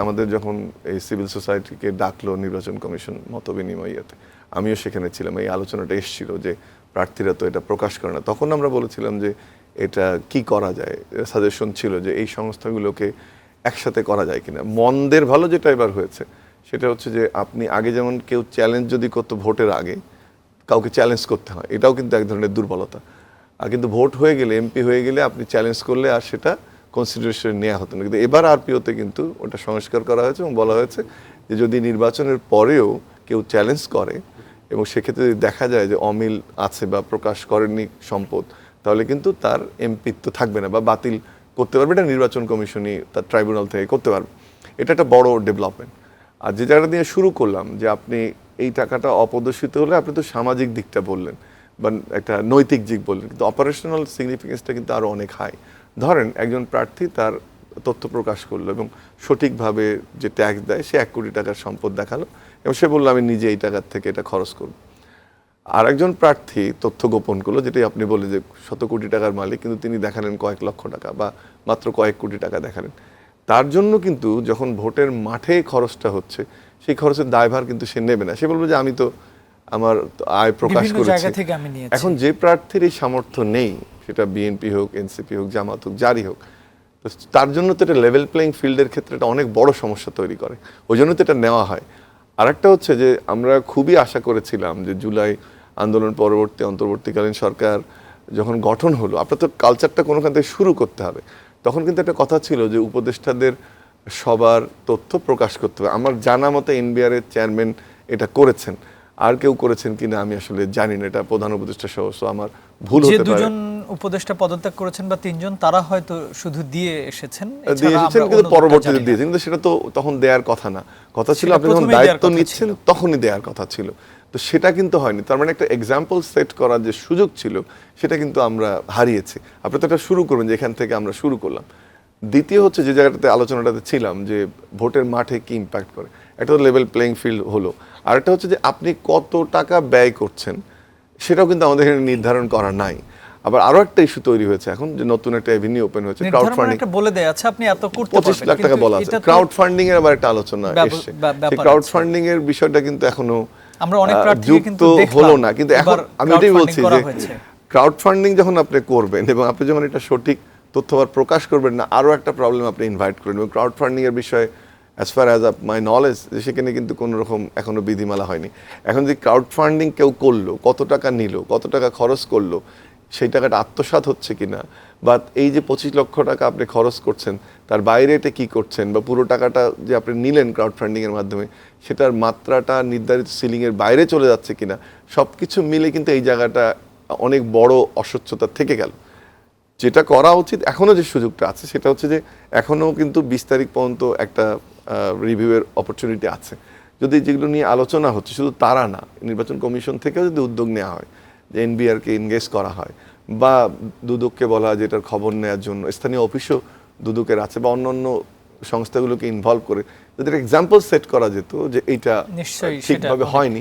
আমাদের যখন এই সিভিল সোসাইটিকে ডাকলো নির্বাচন কমিশন মত বিনিময়তে, আমিও সেখানে ছিলাম, এই আলোচনাটা এসেছিল যে প্রার্থীরা তো এটা প্রকাশ করে না। তখন আমরা বলেছিলাম যে এটা কি করা যায়, সাজেশন ছিল যে এই সংস্থাগুলোকে একসাথে করা যায় কিনা। মন্দের ভালো যেটা এবার হয়েছে সেটা হচ্ছে যে আপনি আগে যেমন কেউ চ্যালেঞ্জ যদি করতো ভোটের আগে, কাউকে চ্যালেঞ্জ করতে হয়, এটাও কিন্তু এক ধরনের দুর্বলতা। আর কিন্তু ভোট হয়ে গেলে, এমপি হয়ে গেলে আপনি চ্যালেঞ্জ করলে আর সেটা কনসিডারেশন নেওয়া হতো না। কিন্তু এবার আরপিওতে কিন্তু ওটা সংস্কার করা হয়েছে এবং বলা হয়েছে যে যদি নির্বাচনের পরেও কেউ চ্যালেঞ্জ করে এবং সেক্ষেত্রে যদি দেখা যায় যে অমিল আছে বা প্রকাশ করেননি সম্পদ, তাহলে কিন্তু তার এমপিত্ব থাকবে না বা বাতিল করতে পারবে। এটা নির্বাচন কমিশনই তার ট্রাইব্যুনাল থেকে করতে পারবে। এটা একটা বড় ডেভেলপমেন্ট। আর যে জায়গাটা দিয়ে শুরু করলাম যে আপনি এই টাকাটা অপ্রদর্শিত হলে আপনি তো সামাজিক দিকটা বললেন বা একটা নৈতিক দিক বললেন, কিন্তু অপারেশনাল সিগনিফিকেন্সটা কিন্তু আরও অনেক হাই। ধরেন একজন প্রার্থী তার তথ্য প্রকাশ করলো এবং সঠিকভাবে যে ট্যাক্স দেয় সে 1 কোটি টাকার সম্পদ দেখালো এবং সে বললো আমি নিজে এই টাকার থেকে এটা খরচ করব। আর একজন প্রার্থী তথ্য গোপন করলো, যেটাই আপনি বললেন যে শত কোটি টাকার মালিক, কিন্তু তিনি দেখালেন কয়েক লক্ষ টাকা বা মাত্র কয়েক কোটি টাকা দেখালেন। তার জন্য কিন্তু যখন ভোটের মাঠে খরচটা হচ্ছে সেই খরচের দায়ভার কিন্তু সে নেবে না। সে বলবে যে আমি তো আমার আয় প্রকাশ করেছি। এখন যে প্রার্থীর এই সামর্থ্য নেই, সেটা বিএনপি হোক, এনসিপি হোক, জামাত হোক, যারই হোক, তো তার জন্য তো এটা লেভেল প্লেইং ফিল্ডের ক্ষেত্রে এটা অনেক বড় সমস্যা তৈরি করে। ওই জন্য তো এটা নেওয়া হয়। আরেকটা হচ্ছে যে আমরা খুবই আশা করেছিলাম যে জুলাই আন্দোলন পরবর্তী অন্তর্বর্তীকালীন সরকার যখন গঠন হলো, আপনার তো কালচারটা কোনোখান থেকে শুরু করতে হবে। তখন কিন্তু একটা কথা ছিল যে উপদেষ্টাদের সবার তথ্য প্রকাশ করতে হবে। আমার জানা মতো এনবিআর এর চেয়ারম্যান এটা করেছেন, আর কেউ করেছেন কিনা আমি আসলে জানি না, এটা প্রধান উপদেষ্টা সহ। আমার ভুল হতে পারে। দুজন উপদেষ্টা পদত্যাগ করেছেন বা 3 জন, তারা হয়তো শুধু দিয়ে এসেছেন, কিন্তু পরবর্তীতে দিয়েছেন, কিন্তু সেটা তো তখন দেওয়ার কথা না। কথা ছিল আপনি যখন দায়িত্ব নিচ্ছেন তখনই দেওয়ার কথা ছিল, তো সেটা কিন্তু হয়নি। তার মানে একটা এক্সাম্পল সেট করার যে সুযোগ ছিল সেটা কিন্তু আমরা হারিয়েছি। আপনি তো এটা শুরু করবেন যে এখান থেকে আমরা শুরু করলাম। দ্বিতীয় হচ্ছে যে জায়গাটাতে আলোচনাটাতে ছিলাম যে ভোটের মাঠে কি ইম্প্যাক্ট করে, একটা তো লেভেল প্লেইং ফিল্ড হলো, আর একটা হচ্ছে যে আপনি কত টাকা ব্যয় করছেন সেটাও কিন্তু আমাদের নির্ধারণ করা নাই। আবার আরো একটা ইস্যু তৈরি হয়েছে এখন, যে নতুন একটা এভিনিউ ওপেন হয়েছে, ক্রাউড ফান্ডিং। বলে দেয়া আছে আপনি এত করতে পারবেন, 25 লাখ টাকা বলা আছে। ক্রাউড ফান্ডিং এর আবার একটা আলোচনা এসেছে। সেই ক্রাউড ফান্ডিং এর বিষয়টা কিন্তু এখনো আমরা অনেক প্রার্থীকে কিন্তু দেখলাম হলো না। কিন্তু এখন আমি এটাই বলছি যে ক্রাউড ফান্ডিং যখন আপনি করবেন এবং আপনি যখন এটা সঠিক তথ্য প্রকাশ করবেন না, আরো একটা প্রবলেম আপনি ইনভাইট করবেন। এবং ক্রাউড ফান্ডিং এর বিষয়ে as far as my knowledge, সেখানে কিন্তু কোনো রকম এখনো বিধিমালা হয়নি। এখন যে ক্রাউড ফান্ডিং কেউ করলো, কত টাকা নিল, কত টাকা খরচ করলো, সেই টাকাটা আত্মসাৎ হচ্ছে কিনা, বা এই যে 25 লক্ষ টাকা আপনি খরচ করছেন তার বাইরে এটা কী করছেন, বা পুরো টাকাটা যে আপনি নিলেন ক্রাউড ফান্ডিংয়ের মাধ্যমে সেটার মাত্রাটা নির্ধারিত সিলিংয়ের বাইরে চলে যাচ্ছে কিনা, সব কিছু মিলে কিন্তু এই জায়গাটা অনেক বড় অস্বচ্ছতা থেকে গেল। যেটা করা উচিত এখনও যে সুযোগটা আছে সেটা হচ্ছে যে এখনও কিন্তু 20 তারিখ পর্যন্ত একটা রিভিউয়ের অপরচুনিটি আছে। যদি যেগুলো নিয়ে আলোচনা হচ্ছে, শুধু তারা না, নির্বাচন কমিশন থেকেও যদি উদ্যোগ নেওয়া হয়, যে এনবিআরকে এনগেজ করা হয়, বা দুদককে বলা হয় যে এটার খবর নেওয়ার জন্য স্থানীয় অফিসও দুদকের আছে, বা অন্যান্য সংস্থাগুলোকে ইনভলভ করে যদি এক্সাম্পল সেট করা যেত যে এইটা ঠিকভাবে হয়নি।